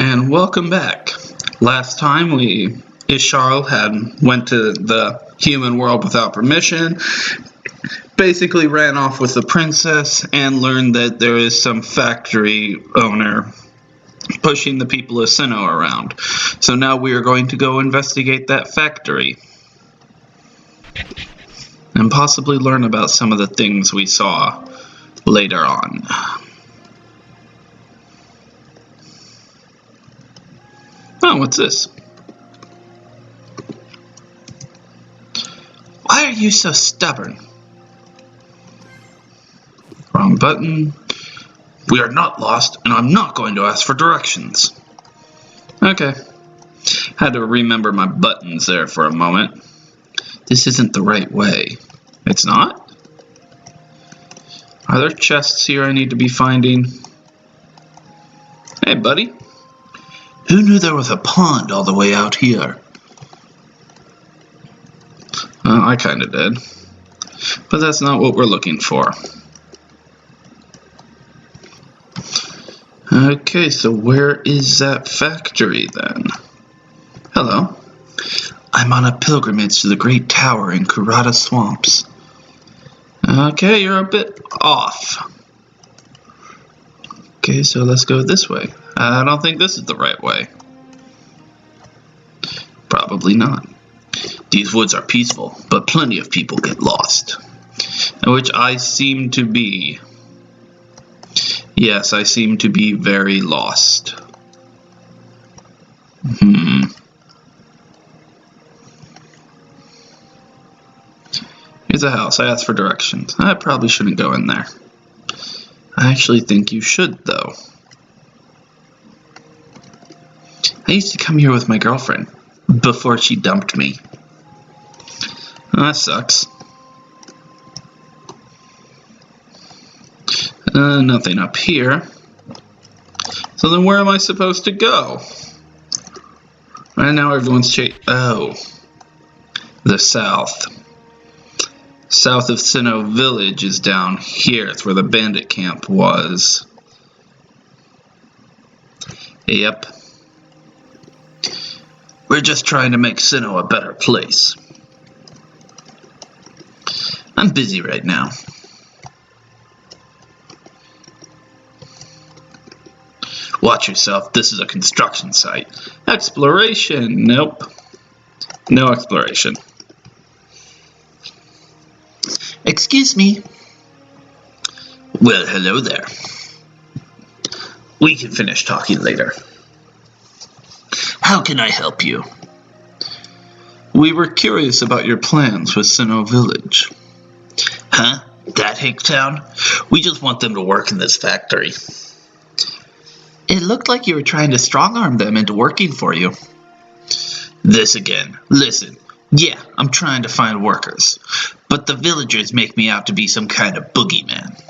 And welcome back. Last time Ishar had went to the human world without permission, basically ran off with the princess, and learned that there is some factory owner pushing the people of Sinnoh around. So now we are going to go investigate that factory. And possibly learn about some of the things we saw later on. Oh, what's this? Why are you so stubborn? Wrong button. We are not lost, and I'm not going to ask for directions. Okay. Had to remember my buttons there for a moment. This isn't the right way. It's not? Are there chests here I need to be finding? Hey, buddy. Who knew there was a pond all the way out here? Well, I kinda did. But that's not what we're looking for. Okay, so where is that factory then? Hello. I'm on a pilgrimage to the Great Tower in Kurata Swamps. Okay, you're a bit off. Okay, so let's go this way. I don't think this is the right way. Probably not. These woods are peaceful, but plenty of people get lost. Which I seem to be. Yes, I seem to be very lost. Here's a house. I asked for directions. I probably shouldn't go in there. I actually think you should, though. I used to come here with my girlfriend before she dumped me. That sucks. Nothing up here. So then where am I supposed to go? Right now everyone's oh. The south. South of Sinnoh Village is down here. It's where the bandit camp was. Yep. We're just trying to make Sinnoh a better place. I'm busy right now. Watch yourself, this is a construction site. Exploration, nope. No exploration. Excuse me. Well, hello there. We can finish talking later. How can I help you? We were curious about your plans with Sinnoh Village. Huh? That hick town? We just want them to work in this factory. It looked like you were trying to strong-arm them into working for you. This again. Listen, yeah, I'm trying to find workers, but the villagers make me out to be some kind of boogeyman.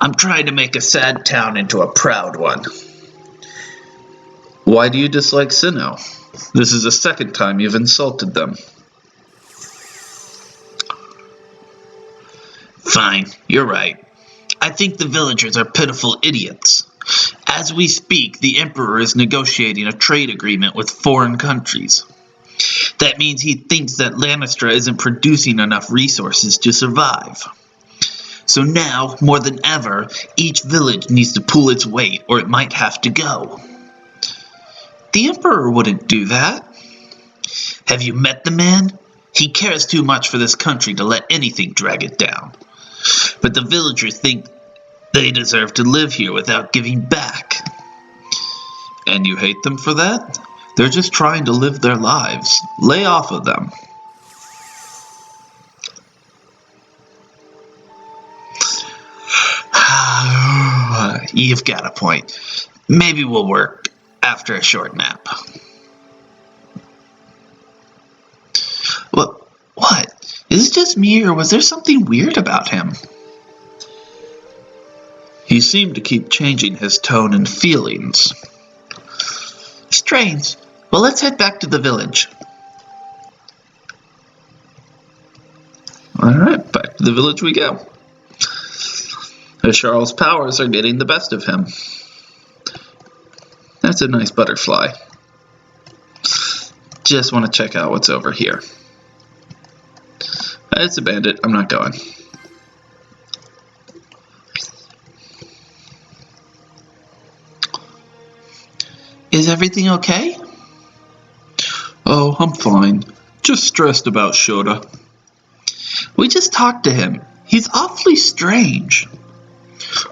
I'm trying to make a sad town into a proud one. Why do you dislike Sinnoh? This is the second time you've insulted them. Fine, you're right. I think the villagers are pitiful idiots. As we speak, the Emperor is negotiating a trade agreement with foreign countries. That means he thinks that Lannistra isn't producing enough resources to survive. So now, more than ever, each village needs to pull its weight or it might have to go. The Emperor wouldn't do that. Have you met the man? He cares too much for this country to let anything drag it down. But the villagers think they deserve to live here without giving back. And you hate them for that? They're just trying to live their lives. Lay off of them. You've got a point. Maybe we'll work after a short nap. What? Is it just me, or was there something weird about him? He seemed to keep changing his tone and feelings. Strange. Well, let's head back to the village. Alright, back to the village we go. Charles' powers are getting the best of him. That's a nice butterfly. Just want to check out what's over here. It's a bandit. I'm not going. Is everything okay? Oh, I'm fine. Just stressed about Shota. We just talked to him. He's awfully strange.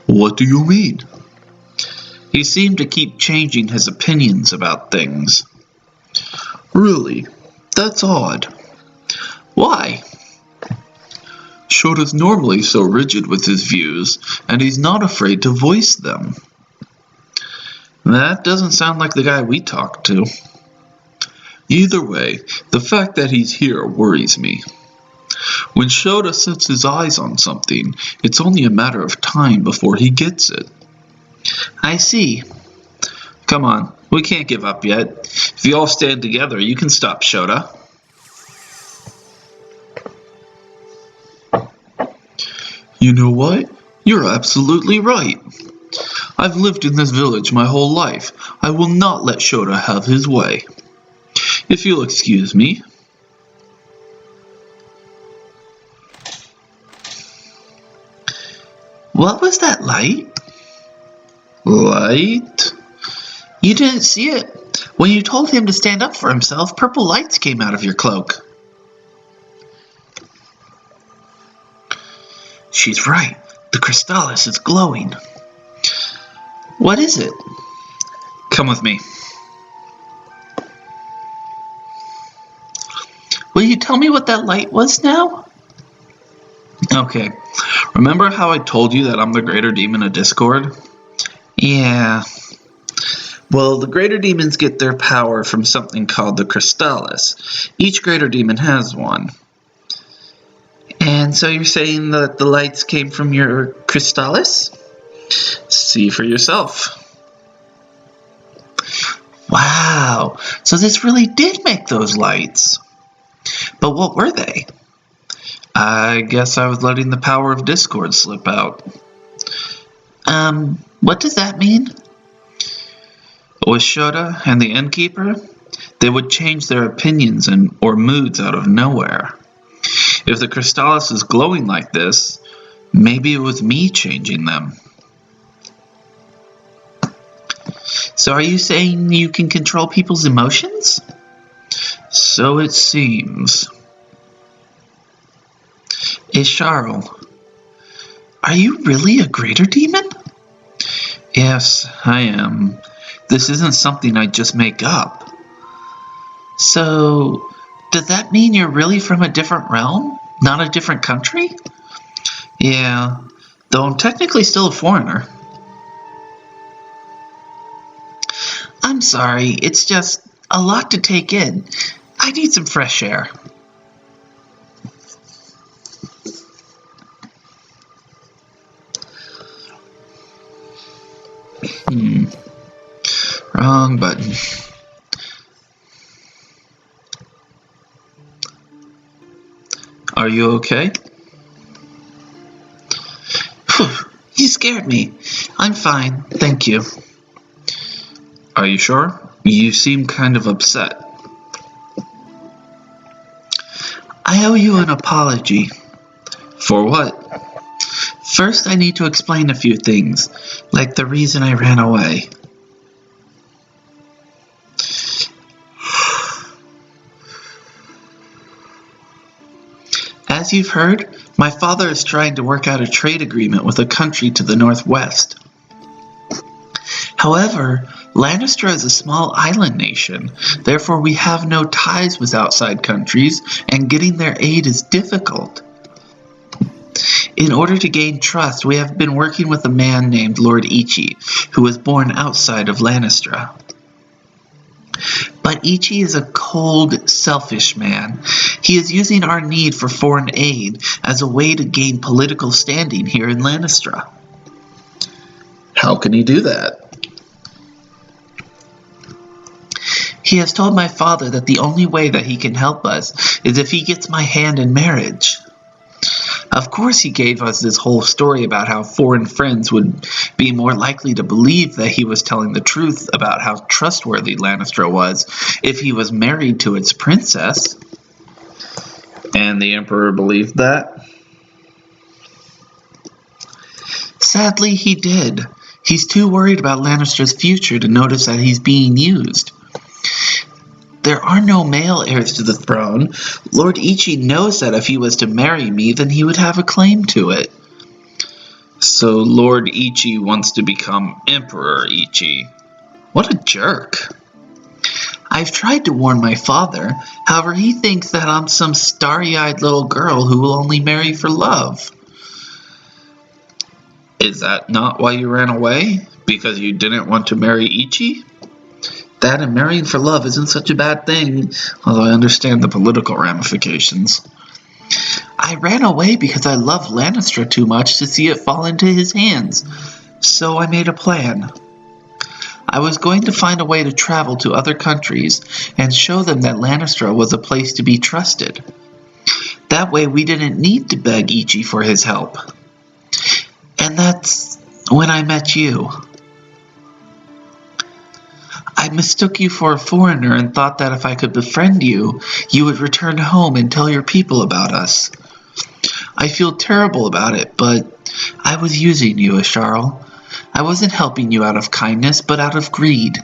What do you mean? He seemed to keep changing his opinions about things. Really? That's odd. Why? Shota's normally so rigid with his views, and he's not afraid to voice them. That doesn't sound like the guy we talked to. Either way, the fact that he's here worries me. When Shota sets his eyes on something, it's only a matter of time before he gets it. I see. Come on, we can't give up yet. If you all stand together, you can stop Shota. You know what? You're absolutely right. I've lived in this village my whole life. I will not let Shota have his way. If you'll excuse me. What was that light? Light? You didn't see it. When you told him to stand up for himself, purple lights came out of your cloak. She's right. The crystallis is glowing. What is it? Come with me. Will you tell me what that light was now? Okay. Remember how I told you that I'm the greater demon of Discord? Yeah. Well, the greater demons get their power from something called the crystallis. Each greater demon has one. And so you're saying that the lights came from your crystallis? See for yourself. Wow, so this really did make those lights. But what were they? I guess I was letting the power of Discord slip out. What does that mean? With Shota and the innkeeper, they would change their opinions or moods out of nowhere. If the crystallis is glowing like this, maybe it was me changing them. So are you saying you can control people's emotions? So it seems. Isharl, are you really a greater demon? Yes, I am. This isn't something I just make up. So, does that mean you're really from a different realm? Not a different country? Yeah, though I'm technically still a foreigner. I'm sorry, it's just a lot to take in. I need some fresh air. Wrong button. Are you okay? Whew, you scared me. I'm fine, thank you. Are you sure? You seem kind of upset. I owe you an apology. For what? First, I need to explain a few things, like the reason I ran away. As you've heard, my father is trying to work out a trade agreement with a country to the northwest. However, Lannister is a small island nation, therefore we have no ties with outside countries, and getting their aid is difficult. In order to gain trust, we have been working with a man named Lord Ichi, who was born outside of Lannister. But Ichi is a cold, selfish man. He is using our need for foreign aid as a way to gain political standing here in Lannister. How can he do that? He has told my father that the only way that he can help us is if he gets my hand in marriage. Of course he gave us this whole story about how foreign friends would be more likely to believe that he was telling the truth about how trustworthy Lannister was if he was married to its princess. And the Emperor believed that? Sadly, he did. He's too worried about Lannister's future to notice that he's being used. There are no male heirs to the throne. Lord Ichi knows that if he was to marry me, then he would have a claim to it. So Lord Ichi wants to become Emperor Ichi. What a jerk. I've tried to warn my father. However, he thinks that I'm some starry-eyed little girl who will only marry for love. Is that not why you ran away? Because you didn't want to marry Ichi? That and marrying for love isn't such a bad thing, although I understand the political ramifications. I ran away because I love Lannister too much to see it fall into his hands, so I made a plan. I was going to find a way to travel to other countries and show them that Lannister was a place to be trusted. That way we didn't need to beg Ichi for his help. And that's when I met you. I mistook you for a foreigner and thought that if I could befriend you, you would return home and tell your people about us. I feel terrible about it, but I was using you, Asharl. I wasn't helping you out of kindness, but out of greed.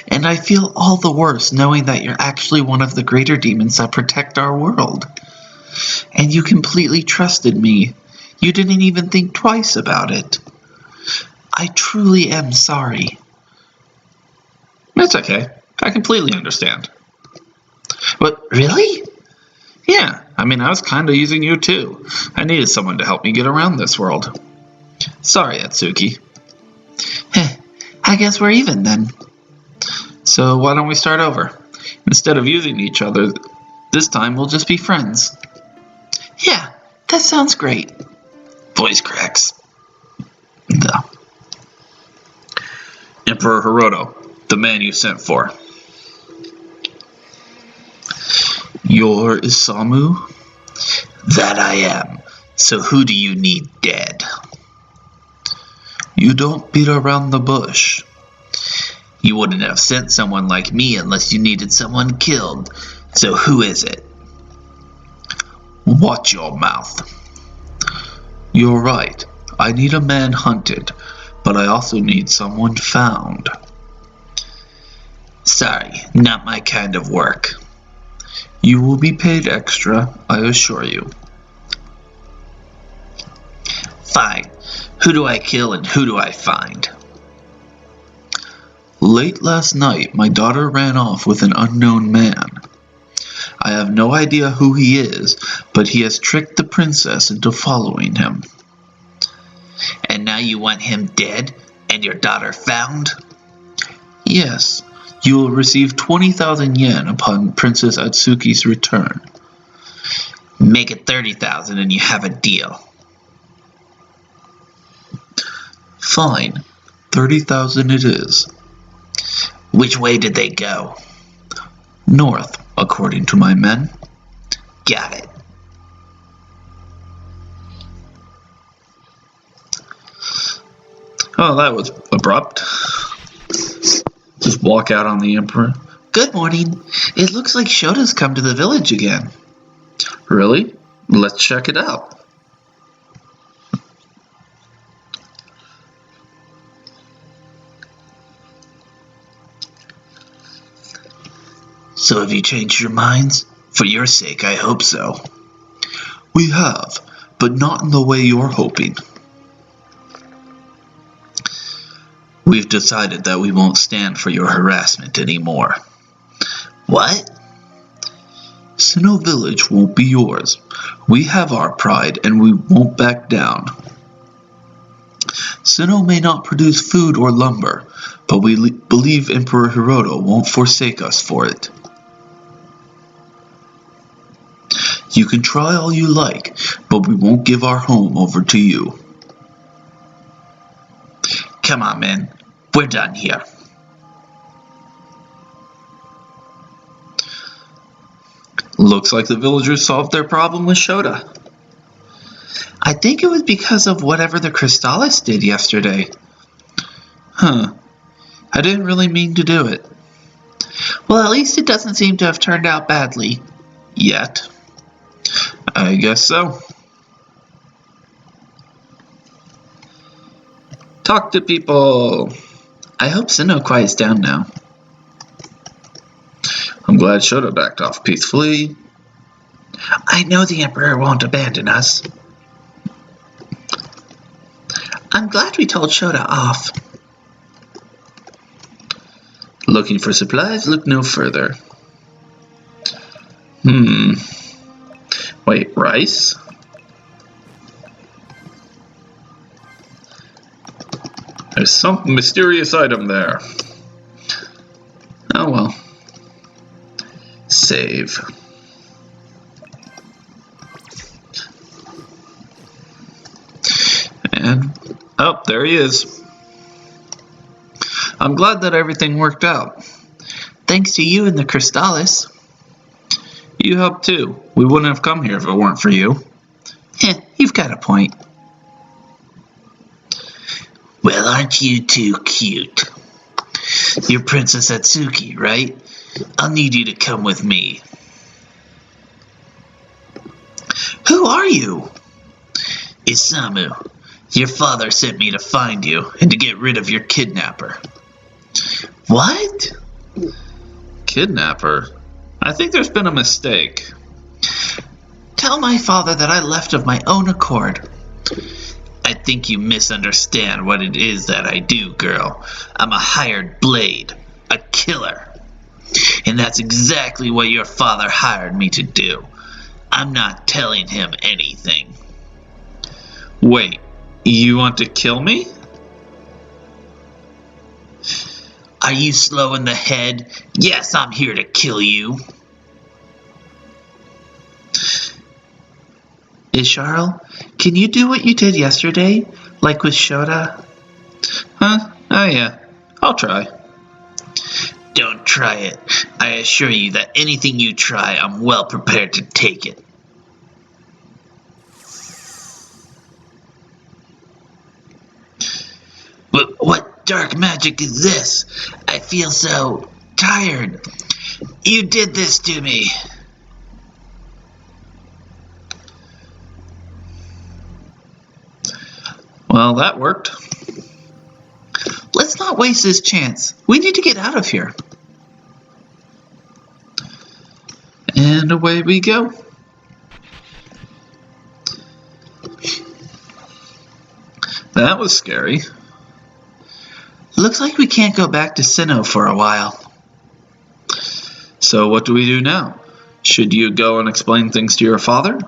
And I feel all the worse knowing that you're actually one of the greater demons that protect our world. And you completely trusted me. You didn't even think twice about it. I truly am sorry. That's okay. I completely understand. But really? Yeah, I was kind of using you too. I needed someone to help me get around this world. Sorry, Atsuki. I guess we're even then. So why don't we start over? Instead of using each other, this time we'll just be friends. Yeah, that sounds great. Voice cracks. The Emperor Hiroto, the man you sent for. You're Isamu? That I am. So who do you need dead? You don't beat around the bush. You wouldn't have sent someone like me unless you needed someone killed. So who is it? Watch your mouth. You're right. I need a man hunted, but I also need someone found. Sorry, not my kind of work. You will be paid extra, I assure you. Fine. Who do I kill and who do I find? Late last night, my daughter ran off with an unknown man. I have no idea who he is, but he has tricked the princess into following him. And now you want him dead and your daughter found? Yes. You will receive 20,000 yen upon Princess Atsuki's return. Make it 30,000 and you have a deal. Fine. 30,000 it is. Which way did they go? North, according to my men. Got it. Oh, that was abrupt. Just walk out on the Emperor. Good morning. It looks like Shota's come to the village again. Really? Let's check it out. So have you changed your minds? For your sake, I hope so. We have, but not in the way you're hoping. We've decided that we won't stand for your harassment anymore. What? Sinnoh Village won't be yours. We have our pride and we won't back down. Sinnoh may not produce food or lumber, but we believe Emperor Hiroto won't forsake us for it. You can try all you like, but we won't give our home over to you. Come on, man. We're done here. Looks like the villagers solved their problem with Shota. I think it was because of whatever the Crystallis did yesterday. Huh. I didn't really mean to do it. Well, at least it doesn't seem to have turned out badly. Yet. I guess so. Talk to people. I hope Sinnoh quiets down now. I'm glad Shota backed off peacefully. I know the Emperor won't abandon us. I'm glad we told Shota off. Looking for supplies, look no further. Wait, rice? There's some mysterious item there. Oh well. Save. And, oh, there he is. I'm glad that everything worked out. Thanks to you and the Crystallis. You helped too. We wouldn't have come here if it weren't for you. You've got a point. Well, aren't you too cute? You're Princess Atsuki, right? I'll need you to come with me. Who are you? Isamu. Your father sent me to find you and to get rid of your kidnapper. What? Kidnapper? I think there's been a mistake. Tell my father that I left of my own accord. I think you misunderstand what it is that I do, girl. I'm a hired blade, a killer. And that's exactly what your father hired me to do. I'm not telling him anything. Wait, you want to kill me? Are you slow in the head? Yes, I'm here to kill you. Isharl, can you do what you did yesterday? Like with Shota? Huh? Oh yeah. I'll try. Don't try it. I assure you that anything you try, I'm well prepared to take it. But what dark magic is this? I feel so tired. You did this to me. Well, that worked. Let's not waste this chance. We need to get out of here. And away we go. That was scary. Looks like we can't go back to Sinnoh for a while. So what do we do now? Should you go and explain things to your father?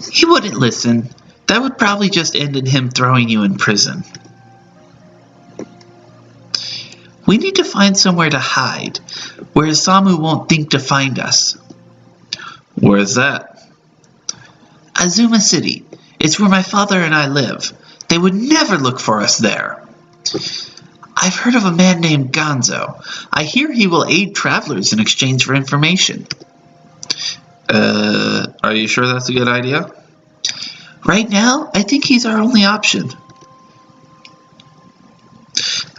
He wouldn't listen. That would probably just end in him throwing you in prison. We need to find somewhere to hide, where Isamu won't think to find us. Where's that? Azuma City. It's where my father and I live. They would never look for us there. I've heard of a man named Gonzo. I hear he will aid travelers in exchange for information. Are you sure that's a good idea? Right now, I think he's our only option.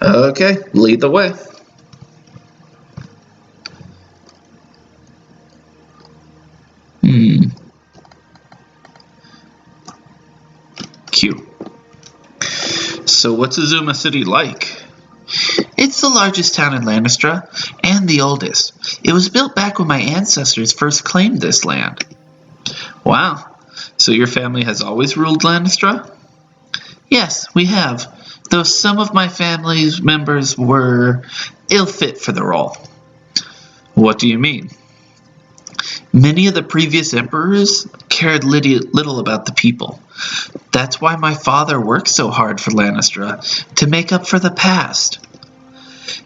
Okay, lead the way. Q. So what's Azuma City like? It's the largest town in Lannistra, and the oldest. It was built back when my ancestors first claimed this land. Wow. So your family has always ruled Lannistra? Yes, we have, though some of my family's members were ill-fit for the role. What do you mean? Many of the previous emperors cared little about the people. That's why my father worked so hard for Lannistra, to make up for the past.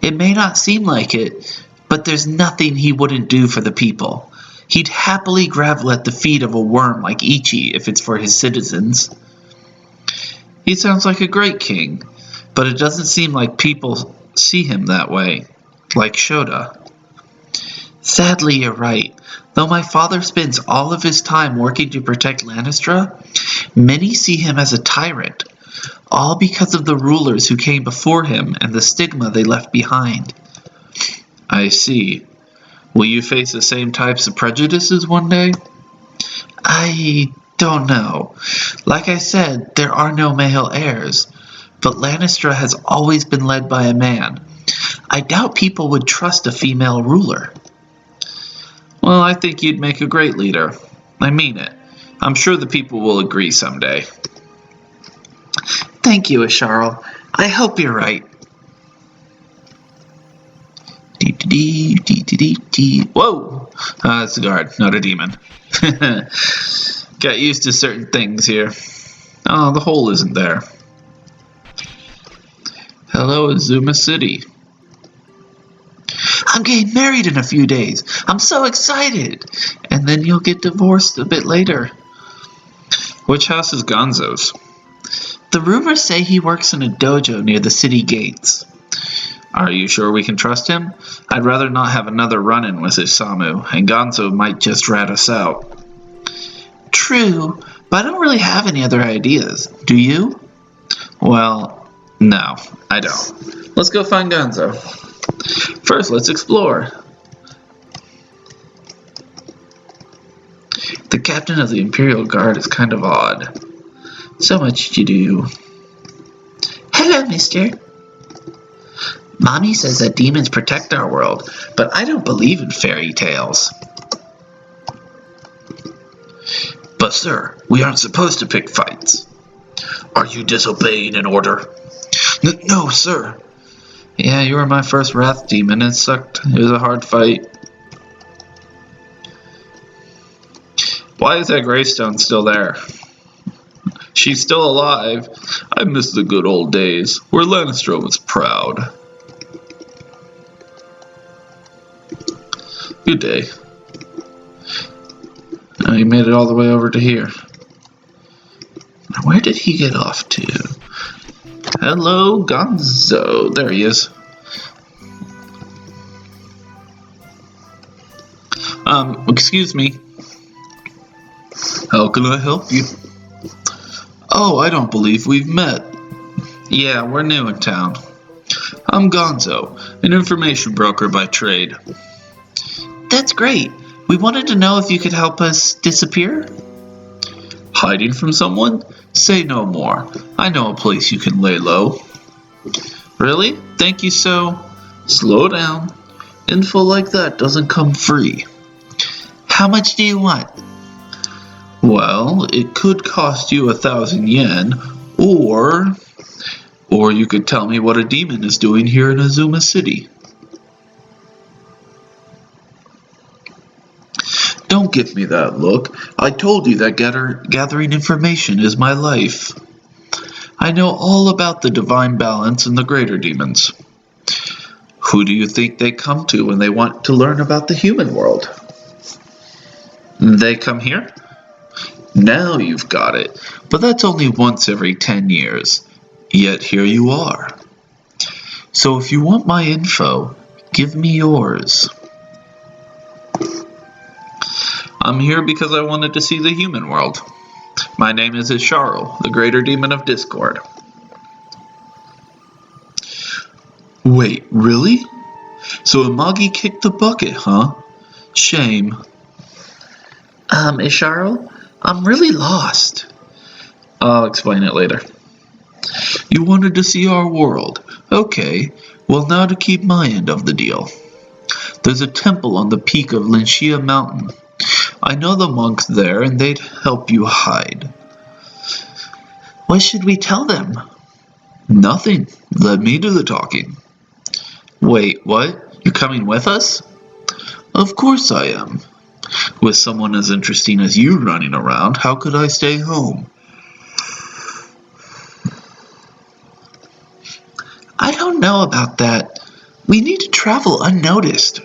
It may not seem like it, but there's nothing he wouldn't do for the people. He'd happily grovel at the feet of a worm like Ichi if it's for his citizens. He sounds like a great king, but it doesn't seem like people see him that way, like Shota. Sadly, you're right. Though my father spends all of his time working to protect Lannistra, many see him as a tyrant, all because of the rulers who came before him and the stigma they left behind. I see. Will you face the same types of prejudices one day? I don't know. Like I said, there are no male heirs, but Lannistra has always been led by a man. I doubt people would trust a female ruler. Well, I think you'd make a great leader. I mean it. I'm sure the people will agree someday. Thank you, Asharl. I hope you're right. Whoa! It's a guard, not a demon. Got used to certain things here. Oh, the hole isn't there. Hello, Azuma City. I'm getting married in a few days. I'm so excited. And then you'll get divorced a bit later. Which house is Gonzo's? The rumors say he works in a dojo near the city gates. Are you sure we can trust him? I'd rather not have another run-in with Isamu, and Gonzo might just rat us out. True, but I don't really have any other ideas. Do you? Well, no, I don't. Let's go find Gonzo. First, let's explore. The captain of the Imperial Guard is kind of odd. So much to do. Hello, mister. Mommy says that demons protect our world, but I don't believe in fairy tales. But sir, we aren't supposed to pick fights. Are you disobeying an order? No, sir. Yeah, you were my first wrath demon. It sucked. It was a hard fight. Why is that gravestone still there? She's still alive. I miss the good old days where Lannister was proud. Good day. Now he made it all the way over to here. Where did he get off to? Hello, Gonzo. There he is. Excuse me. How can I help you? Oh, I don't believe we've met. Yeah, we're new in town. I'm Gonzo, an information broker by trade. That's great. We wanted to know if you could help us disappear? Hiding from someone? Say no more. I know a place you can lay low. Really? Thank you so... Slow down. Info like that doesn't come free. How much do you want? Well, it could cost you 1,000 yen, or you could tell me what a demon is doing here in Azuma City. Don't give me that look. I told you that gathering information is my life. I know all about the divine balance and the greater demons. Who do you think they come to when they want to learn about the human world? They come here? Now you've got it, but that's only once every 10 years. Yet here you are. So if you want my info, give me yours. I'm here because I wanted to see the human world. My name is Isharl, the greater demon of discord. Wait, really? So Imagi kicked the bucket, huh? Shame. Isharl, I'm really lost. I'll explain it later. You wanted to see our world. Okay, well now to keep my end of the deal. There's a temple on the peak of Linshia Mountain. I know the monks there and they'd help you hide. What should we tell them? Nothing. Let me do the talking. Wait, what? You're coming with us? Of course I am. With someone as interesting as you running around, how could I stay home? I don't know about that. We need to travel unnoticed.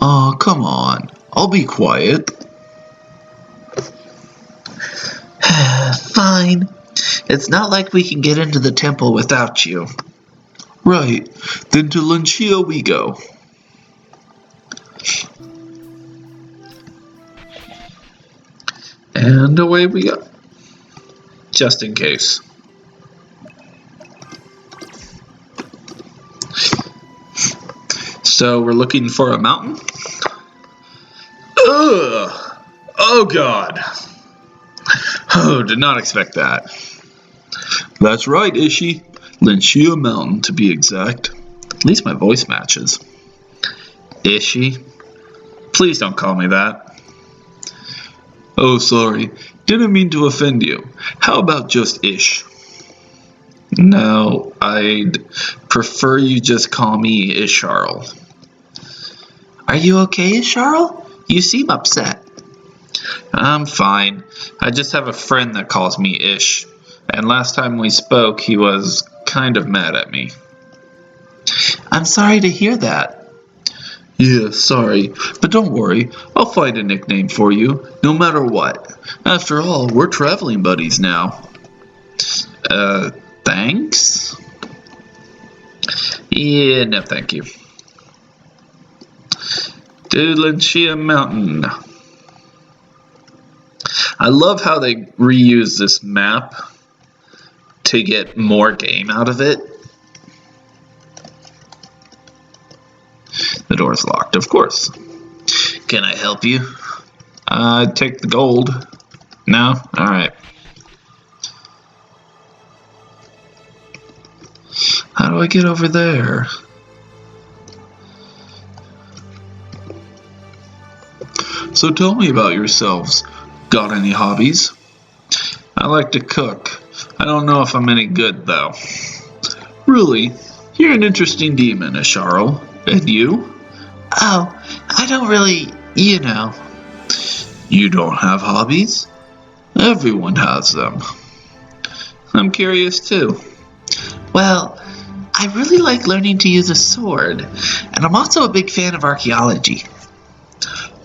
Oh, come on. I'll be quiet. Fine. It's not like we can get into the temple without you. Right. Then to Linshia we go. And away we go. Just in case. So we're looking for a mountain? Ugh! Oh god! Oh, did not expect that. That's right, Ishi. Linchia Mountain, to be exact. At least my voice matches. Ishi? Please don't call me that. Oh, sorry. Didn't mean to offend you. How about just Ish? No, I'd prefer you just call me Isharl. Are you okay, Isharl? You seem upset. I'm fine. I just have a friend that calls me Ish. And last time we spoke, he was kind of mad at me. I'm sorry to hear that. Yeah, sorry. But don't worry, I'll find a nickname for you, no matter what. After all, we're traveling buddies now. Thanks? Yeah, no thank you. Linchia Mountain. I love how they reuse this map to get more game out of it. The door's locked, of course. Can I help you? I'd take the gold. No? Alright. How do I get over there? So tell me about yourselves. Got any hobbies? I like to cook. I don't know if I'm any good, though. Really? You're an interesting demon, Isharl. And you? Oh, I don't really, you know. You don't have hobbies? Everyone has them. I'm curious, too. Well, I really like learning to use a sword, and I'm also a big fan of archaeology.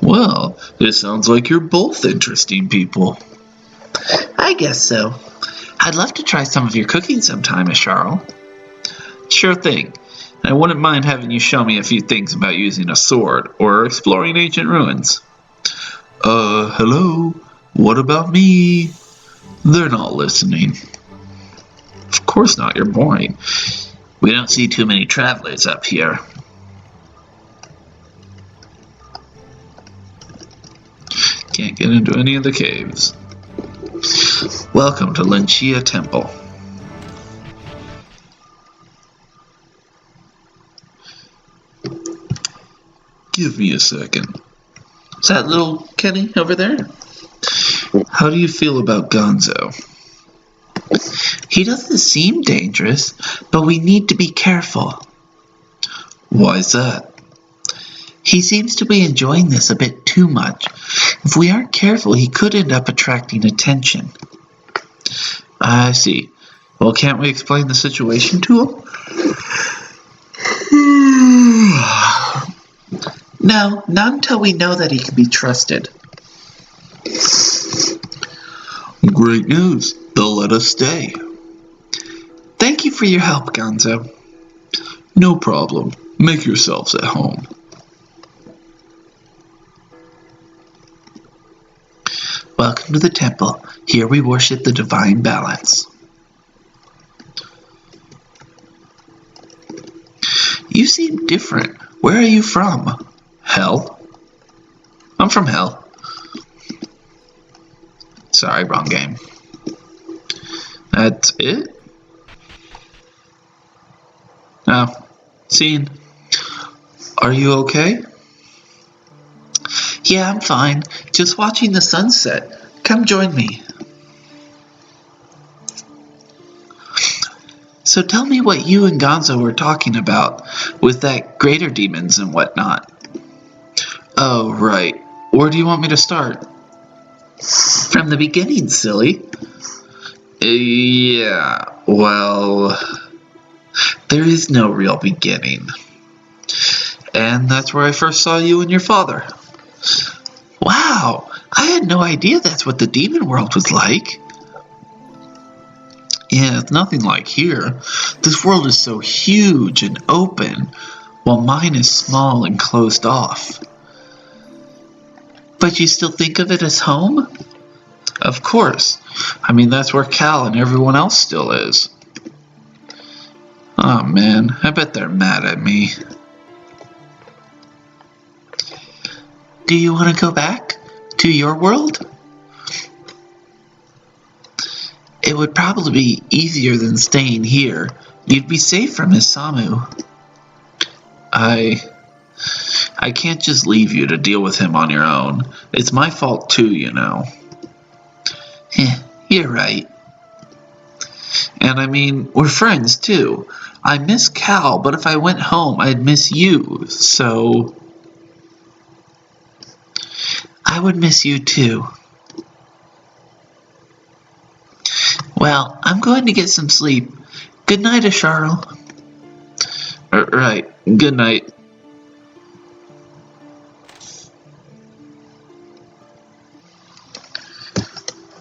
Well, it sounds like you're both interesting people. I guess so. I'd love to try some of your cooking sometime, Isharl. Sure thing. I wouldn't mind having you show me a few things about using a sword or exploring ancient ruins. Hello? What about me? They're not listening. Of course not, you're boring. We don't see too many travelers up here. Can't get into any of the caves. Welcome to Linchia Temple. Give me a second. Is that little Kenny over there? How do you feel about Gonzo? He doesn't seem dangerous, but we need to be careful. Why's that? He seems to be enjoying this a bit too much. If we aren't careful, he could end up attracting attention. I see. Well, can't we explain the situation to him? No, not until we know that he can be trusted. Great news. They'll let us stay. Thank you for your help, Gonzo. No problem. Make yourselves at home. Welcome to the temple. Here we worship the divine balance. You seem different. Where are you from? Hell? I'm from Hell. Sorry, wrong game. That's it? Oh, scene. Are you okay? Yeah, I'm fine. Just watching the sunset. Come join me. So tell me what you and Gonzo were talking about with that greater demons and whatnot. Oh, right. Where do you want me to start? From the beginning, silly. Yeah, well, there is no real beginning. And that's where I first saw you and your father. Wow, I had no idea that's what the demon world was like. Yeah, it's nothing like here. This world is so huge and open, while mine is small and closed off. But you still think of it as home? Of course. I mean, that's where Cal and everyone else still is. Oh man, I bet they're mad at me. Do you want to go back to your world? It would probably be easier than staying here. You'd be safe from his Samu. I can't just leave you to deal with him on your own. It's my fault too, you know. You're right. And I mean, we're friends too. I miss Cal, but if I went home, I'd miss you, so... I would miss you too. Well, I'm going to get some sleep. Good night, Asharl. Right, good night.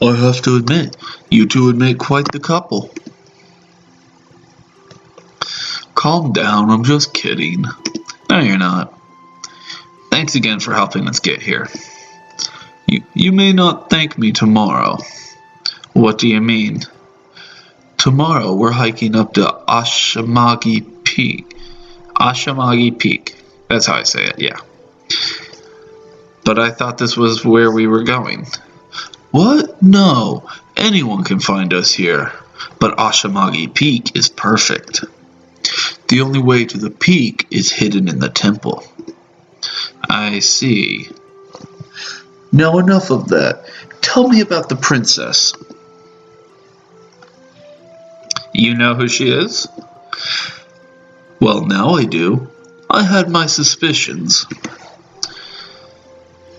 I have to admit, you two would make quite the couple. Calm down, I'm just kidding. No, you're not. Thanks again for helping us get here. You may not thank me tomorrow. What do you mean? Tomorrow we're hiking up to Ashamagi Peak. Ashamagi Peak. That's how I say it, yeah. But I thought this was where we were going. What? No. Anyone can find us here. But Ashamagi Peak is perfect. The only way to the peak is hidden in the temple. I see. Now enough of that. Tell me about the princess. You know who she is? Well, now I do. I had my suspicions.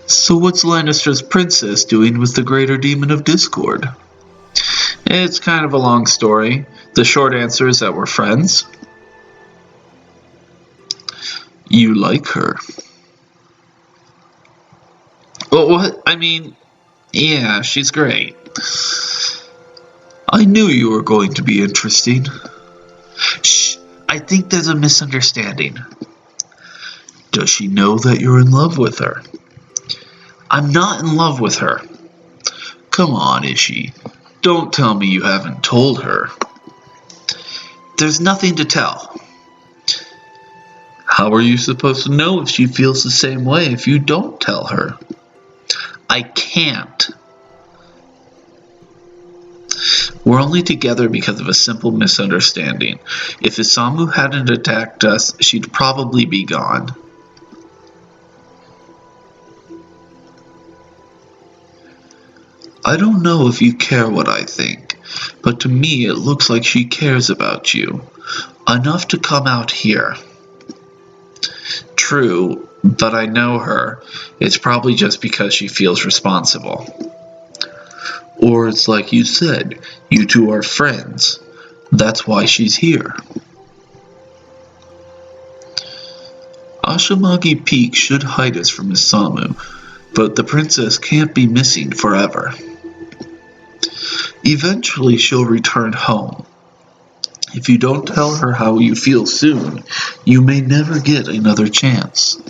So what's Lannister's princess doing with the Greater Demon of Discord? It's kind of a long story. The short answer is that we're friends. You like her. Well, what? I mean, yeah, she's great. I knew you were going to be interesting. Shh, I think there's a misunderstanding. Does she know that you're in love with her? I'm not in love with her. Come on, Ishi. Don't tell me you haven't told her. There's nothing to tell. How are you supposed to know if she feels the same way if you don't tell her? I can't. We're only together because of a simple misunderstanding. If Isamu hadn't attacked us, she'd probably be gone. I don't know if you care what I think, but to me it looks like she cares about you. Enough to come out here. True, but I know her. It's probably just because she feels responsible. Or it's like you said, you two are friends. That's why she's here. Ashamagi Peak should hide us from Isamu, but the princess can't be missing forever. Eventually she'll return home. If you don't tell her how you feel soon, you may never get another chance.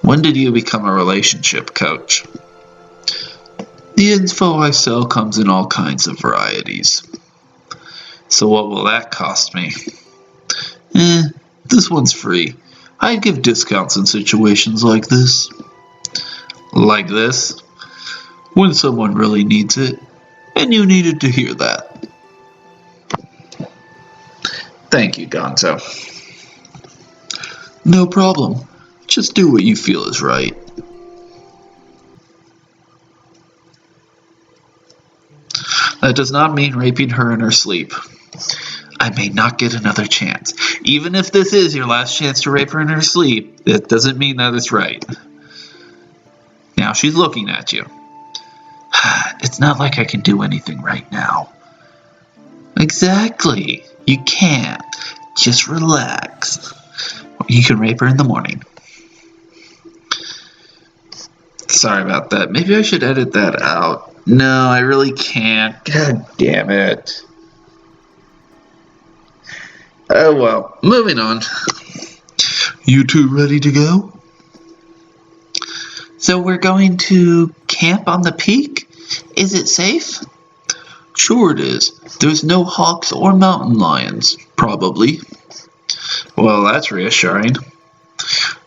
When did you become a relationship coach? The info I sell comes in all kinds of varieties. So what will that cost me? This one's free. I'd give discounts in situations like this. Like this? When someone really needs it, and you needed to hear that. Thank you, Gonzo. No problem. Just do what you feel is right. That does not mean raping her in her sleep. I may not get another chance. Even if this is your last chance to rape her in her sleep, it doesn't mean that it's right. Now she's looking at you. It's not like I can do anything right now. Exactly. You can't. Just relax. You can rape her in the morning. Sorry about that. Maybe I should edit that out. No, I really can't. God damn it. Oh well, moving on. You two ready to go? So we're going to camp on the peak? Is it safe? Sure it is. There's no hawks or mountain lions, probably. Well, that's reassuring.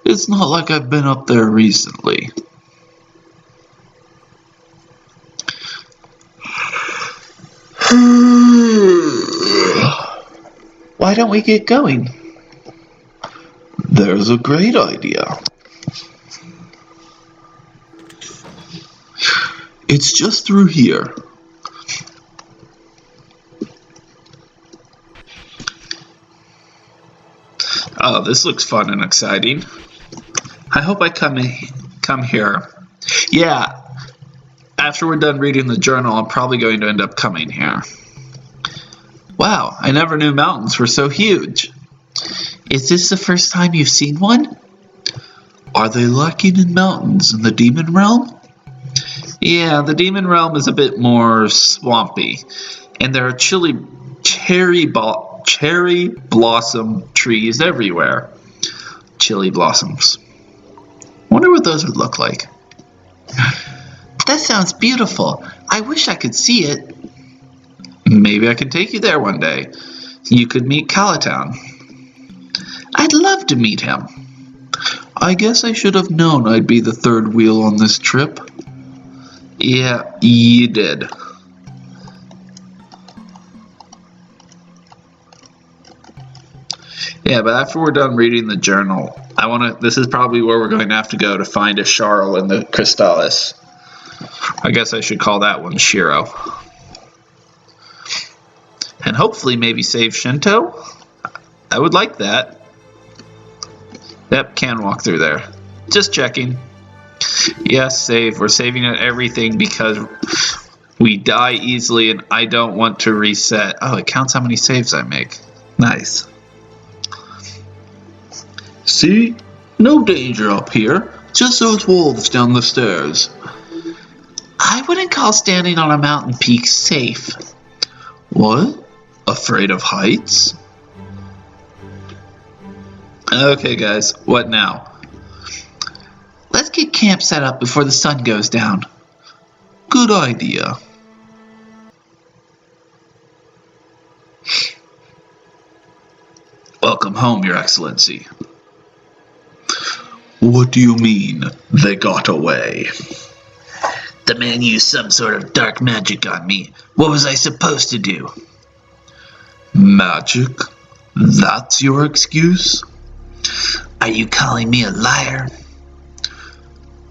It's not like I've been up there recently. Why don't we get going? There's a great idea. It's just through here. Oh, this looks fun and exciting. I hope I come here. Yeah, after we're done reading the journal, I'm probably going to end up coming here. Wow, I never knew mountains were so huge. Is this the first time you've seen one? Are they lacking in mountains in the demon realm? Yeah, the demon realm is a bit more swampy, and there are cherry blossom trees everywhere. Chili blossoms. Wonder what those would look like. That sounds beautiful. I wish I could see it. Maybe I could take you there one day. You could meet Calatown. I'd love to meet him. I guess I should have known I'd be the third wheel on this trip. Yeah, you did. Yeah, but after we're done reading the journal, this is probably where we're going to have to go to find a Charl in the Crystallis. I guess I should call that one Shiro. And hopefully maybe save Shinto. I would like that. Yep, can walk through there. Just checking. Yes, save. We're saving at everything because we die easily and I don't want to reset. Oh, it counts how many saves I make. Nice. See? No danger up here. Just those wolves down the stairs. I wouldn't call standing on a mountain peak safe. What? Afraid of heights? Okay, guys. What now? Let's get camp set up before the sun goes down. Good idea. Welcome home, Your Excellency. What do you mean, they got away? The man used some sort of dark magic on me. What was I supposed to do? Magic? That's your excuse? Are you calling me a liar?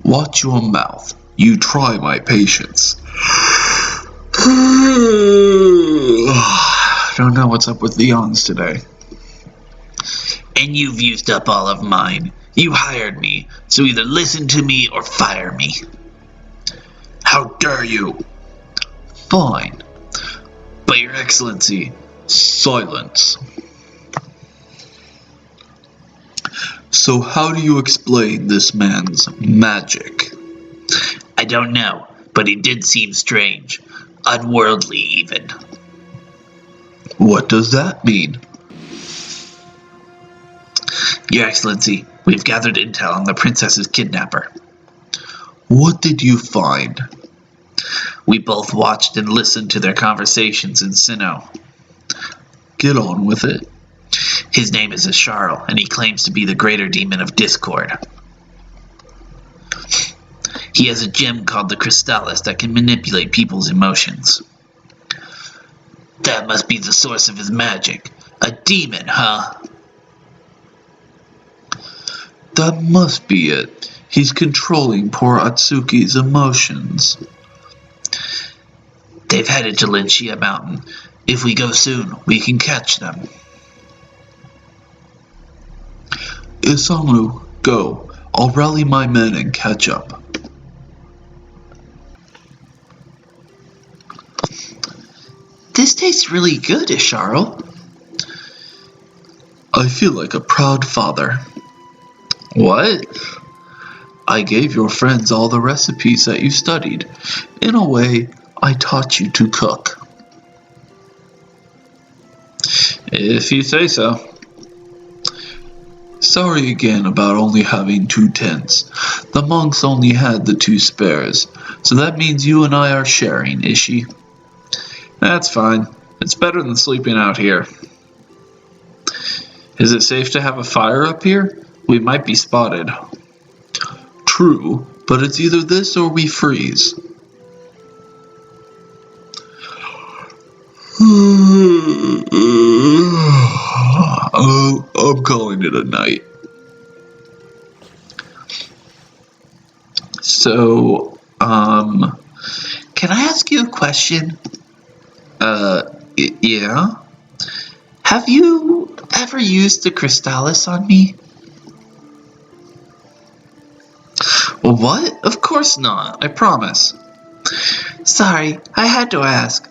Watch your mouth. You try my patience. Don't know what's up with the yawns today. And you've used up all of mine. You hired me, so either listen to me or fire me. How dare you? Fine. But Your Excellency, silence. So how do you explain this man's magic? I don't know, but he did seem strange. Unworldly, even. What does that mean? Your Excellency, we've gathered intel on the princess's kidnapper. What did you find? We both watched and listened to their conversations in Sinnoh. Get on with it. His name is Asharl, and he claims to be the greater demon of discord. He has a gem called the Crystallis that can manipulate people's emotions. That must be the source of his magic. A demon, huh? That must be it. He's controlling poor Atsuki's emotions. They've headed to Linxia Mountain. If we go soon, we can catch them. Isamu, go. I'll rally my men and catch up. This tastes really good, Asharl. I feel like a proud father. What? I gave your friends all the recipes that you studied. In a way, I taught you to cook. If you say so. Sorry again about only having 2 tents. The monks only had the 2 spares, so that means you and I are sharing, Ishi. That's fine. It's better than sleeping out here. Is it safe to have a fire up here? We might be spotted. True, but it's either this or we freeze. I'm calling it a night. So, can I ask you a question? Yeah? Have you ever used the Crystallis on me? What? Of course not, I promise. Sorry, I had to ask.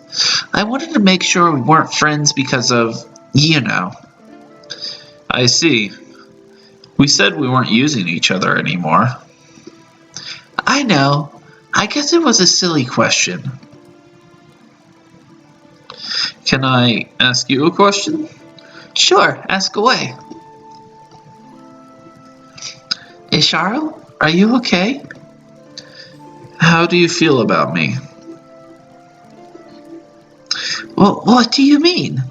I wanted to make sure we weren't friends because of, you know. I see. We said we weren't using each other anymore. I know. I guess it was a silly question. Can I ask you a question? Sure, ask away. Isharo, are you okay? How do you feel about me? Well, what do you mean?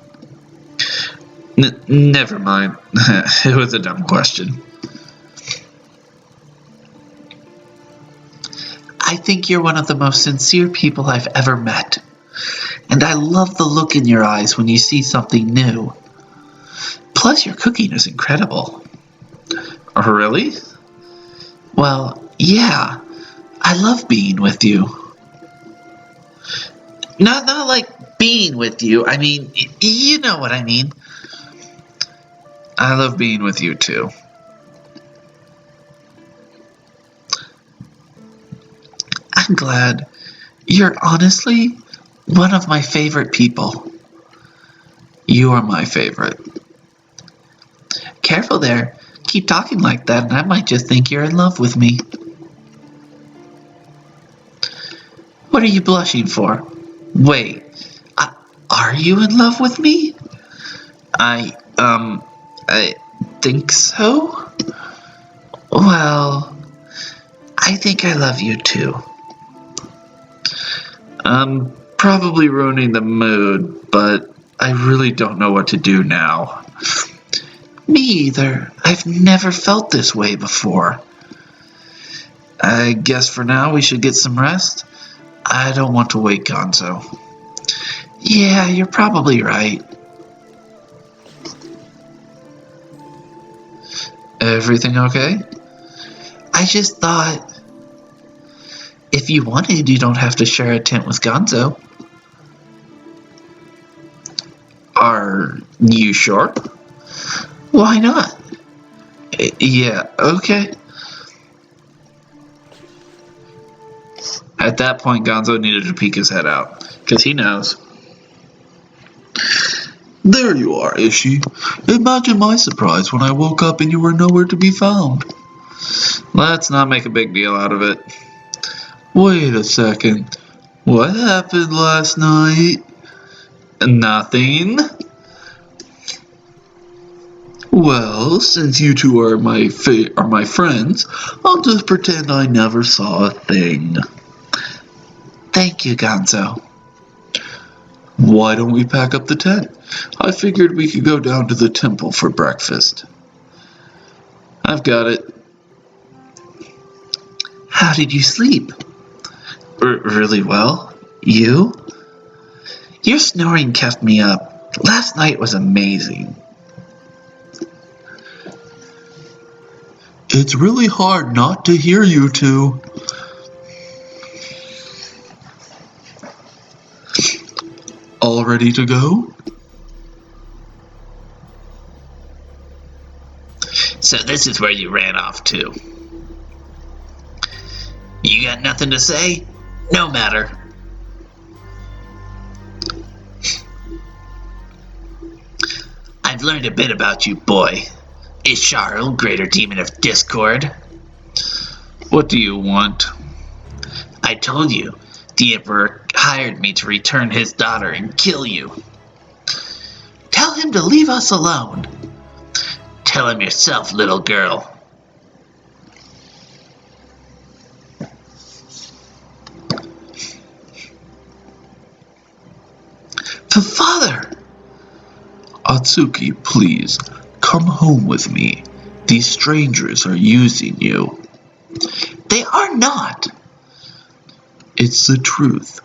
Never mind. It was a dumb question. I think you're one of the most sincere people I've ever met. And I love the look in your eyes when you see something new. Plus, your cooking is incredible. Really? Well, yeah. I love being with you. Not like being with you. I mean, you know what I mean. I love being with you too. I'm glad. You're honestly one of my favorite people. You are my favorite. Careful there. Keep talking like that and I might just think you're in love with me. What are you blushing for? Wait, are you in love with me? I think so? Well, I think I love you too. I'm probably ruining the mood, but I really don't know what to do now. Me either. I've never felt this way before. I guess for now we should get some rest. I don't want to wake Gonzo. Yeah, you're probably right. Everything okay? I just thought, if you wanted, you don't have to share a tent with Gonzo. Are you sure? Why not? Yeah, okay. At that point, Gonzo needed to peek his head out, because he knows. There you are, Ishi. Imagine my surprise when I woke up and you were nowhere to be found. Let's not make a big deal out of it. Wait a second. What happened last night? Nothing. Well, since you two are my friends, I'll just pretend I never saw a thing. Thank you, Gonzo. Why don't we pack up the tent? I figured we could go down to the temple for breakfast. I've got it. How did you sleep? Really well. You? Your snoring kept me up. Last night was amazing. It's really hard not to hear you two. All ready to go? So this is where you ran off to. You got nothing to say? No matter. I've learned a bit about you, boy. Isharo, greater demon of discord. What do you want? I told you, the Emperor hired me to return his daughter and kill you. Tell him to leave us alone. Tell him yourself, little girl. Father! Atsuki, please, come home with me. These strangers are using you. They are not. It's the truth.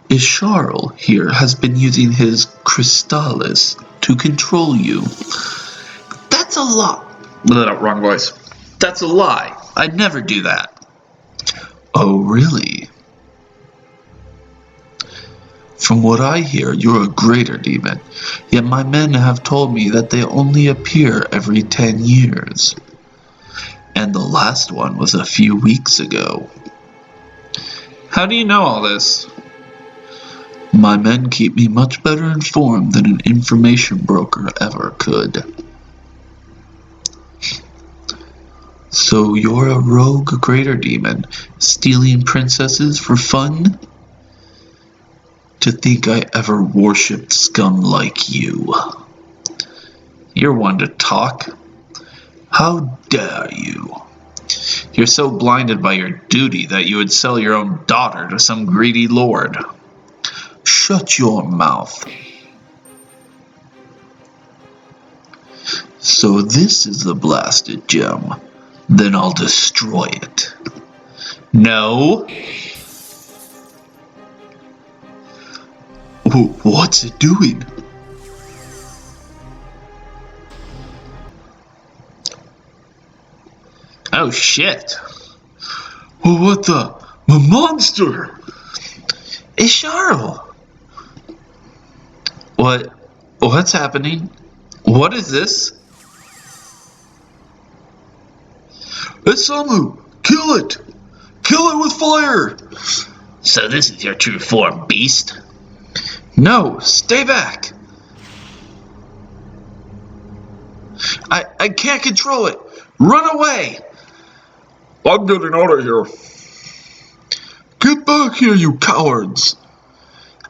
Isharl here has been using his crystallis to control you. That's a lie. Wrong voice. That's a lie. I'd never do that. Oh, really? From what I hear, you're a greater demon, yet my men have told me that they only appear every 10 years. And the last one was a few weeks ago. How do you know all this? My men keep me much better informed than an information broker ever could. So you're a rogue greater demon, stealing princesses for fun? To think I ever worshipped scum like you. You're one to talk. How dare you? You're so blinded by your duty that you would sell your own daughter to some greedy lord. Shut your mouth. So this is the blasted gem. Then I'll destroy it. No. What's it doing? Oh shit. What the? A monster! Isharl. What's happening? What is this? Isamu! Kill it! Kill it with fire! So this is your true form, beast? No, stay back! I can't control it! Run away! I'm getting out of here. Get back here, you cowards!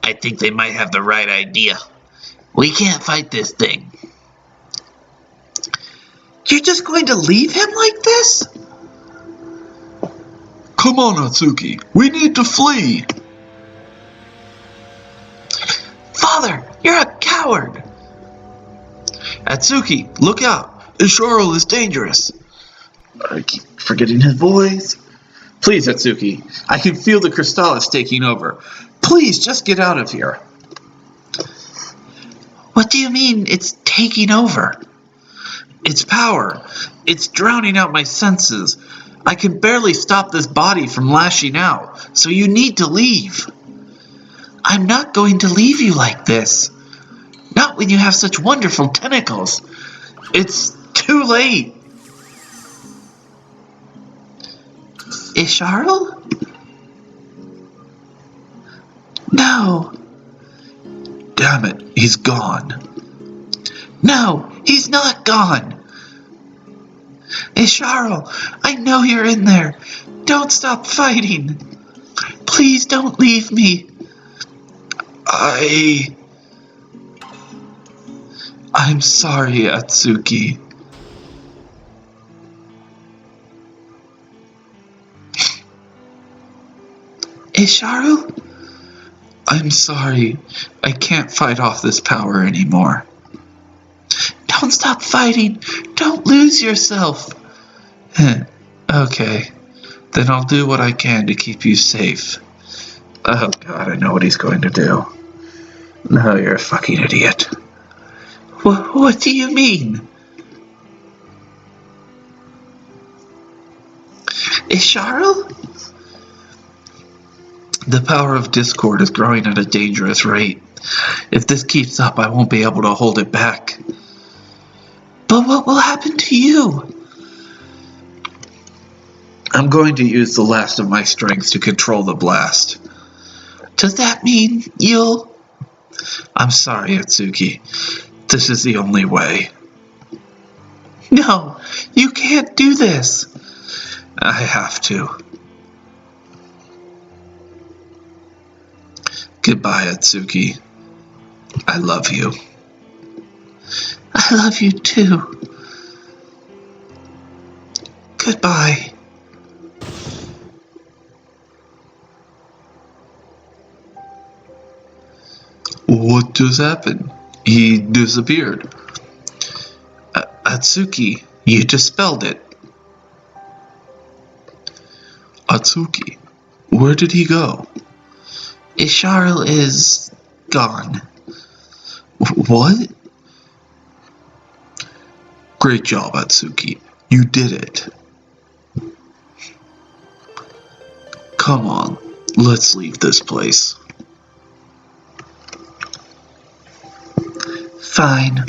I think they might have the right idea. We can't fight this thing. You're just going to leave him like this? Come on, Atsuki. We need to flee. Father, you're a coward. Atsuki, look out. Isharl is dangerous. I keep forgetting his voice. Please, Atsuki. I can feel the crystallis taking over. Please, just get out of here. What do you mean, it's taking over? Its power. It's drowning out my senses. I can barely stop this body from lashing out, so you need to leave. I'm not going to leave you like this. Not when you have such wonderful tentacles. It's too late. Isharl? No. Damn it, he's gone. No, he's not gone. Isharl, I know you're in there. Don't stop fighting. Please don't leave me. I'm sorry, Atsuki. Isharl? I'm sorry. I can't fight off this power anymore. Don't stop fighting. Don't lose yourself. Okay. Then I'll do what I can to keep you safe. Oh God, I know what he's going to do. No, you're a fucking idiot. What do you mean? Isharl? The power of discord is growing at a dangerous rate. If this keeps up, I won't be able to hold it back. But what will happen to you? I'm going to use the last of my strength to control the blast. Does that mean you'll... I'm sorry, Atsuki. This is the only way. No, you can't do this. I have to. Goodbye, Atsuki. I love you. I love you too. Goodbye. What just happened? He disappeared. Atsuki, you just spelled it. Atsuki, where did he go? Isharl is gone. What? Great job, Atsuki. You did it. Come on, let's leave this place. Fine.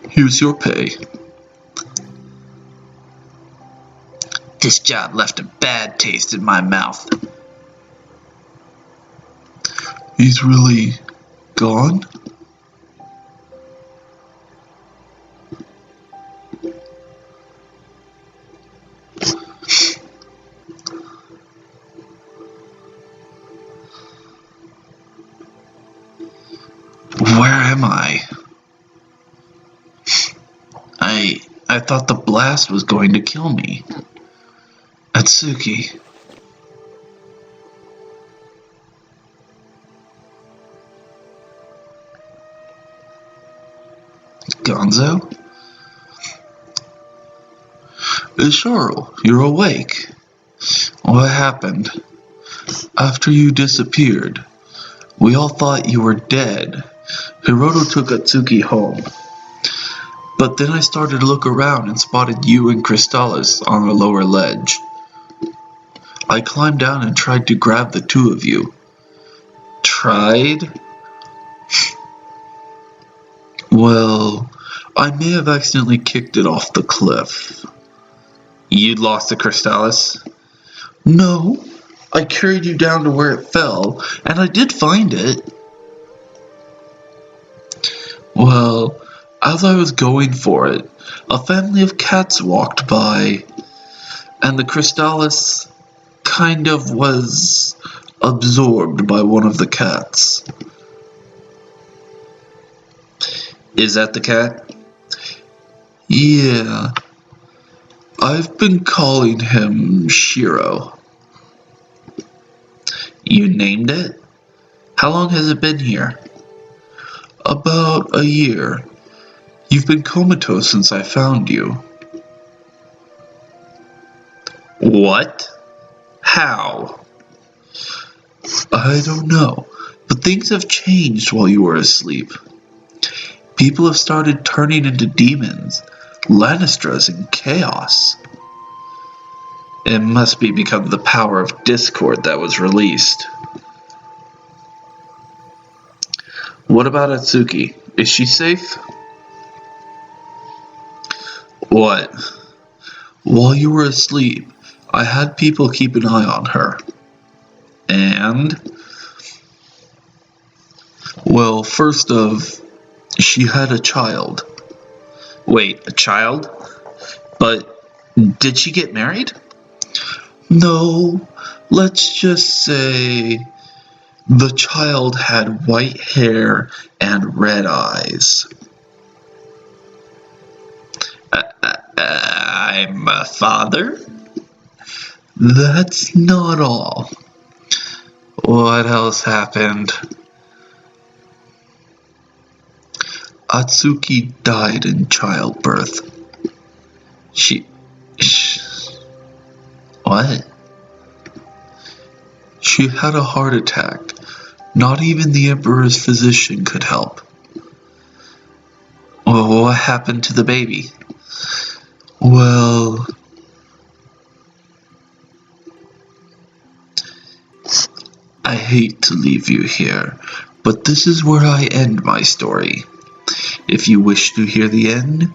Here's your pay. This job left a bad taste in my mouth. He's really gone? Where am I? I thought the blast was going to kill me. Atsuki. Gonzo? Isharl, you're awake. What happened? After you disappeared, we all thought you were dead. Hiroto took Atsuki home. But then I started to look around and spotted you and Crystallis on a lower ledge. I climbed down and tried to grab the two of you. Tried? Well, I may have accidentally kicked it off the cliff. You'd lost to Crystallis? No, I carried you down to where it fell, and I did find it. Well, as I was going for it, a family of cats walked by, and the Crystallis kind of was absorbed by one of the cats. Is that the cat? Yeah. I've been calling him Shiro. You named it? How long has it been here? About a year. You've been comatose since I found you. What? How? I don't know, but things have changed while you were asleep. People have started turning into demons, Lannistras, and chaos. It must be because of the power of Discord that was released. What about Atsuki? Is she safe? What? While you were asleep, I had people keep an eye on her. And? Well, first of, she had a child. Wait, a child? But did she get married? No, let's just say the child had white hair and red eyes. I'm a father? That's not all. What else happened? Atsuki died in childbirth. What? She had a heart attack. Not even the Emperor's physician could help. Well, what happened to the baby? Well, I hate to leave you here, but this is where I end my story. If you wish to hear the end,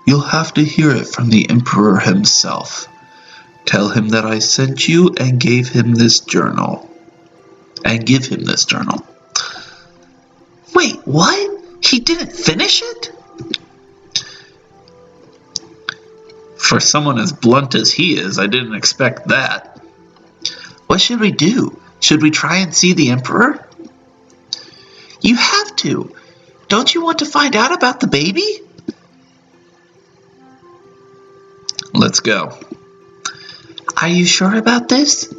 you'll have to hear it from the Emperor himself. Tell him that I sent you and give him this journal. Wait, what? He didn't finish it? For someone as blunt as he is, I didn't expect that. What should we do? Should we try and see the Emperor? You have to. Don't you want to find out about the baby? let's go. Are you sure about this?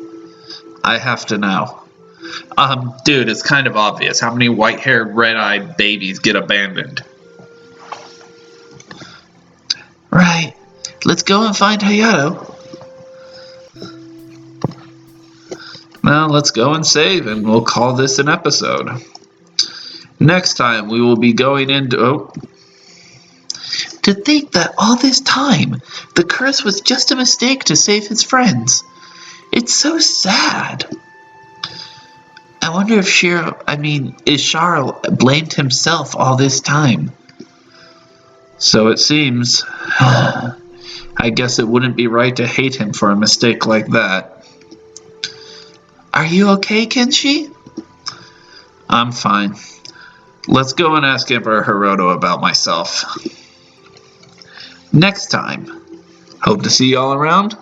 I have to know. Dude, it's kind of obvious. How many white-haired, red-eyed babies get abandoned? Right. Let's go and find Hayato. Now let's go and save, and we'll call this an episode. Next time we will be going into... Oh. To think that all this time, the curse was just a mistake to save his friends. It's so sad. I wonder if is Charles blamed himself all this time? So it seems. I guess it wouldn't be right to hate him for a mistake like that. Are you okay, Kenshi? I'm fine. Let's go and ask Emperor Hiroto about myself. Next time. Hope to see y'all around,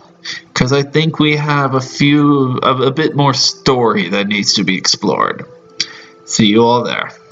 because I think we have a bit more story that needs to be explored. See you all there.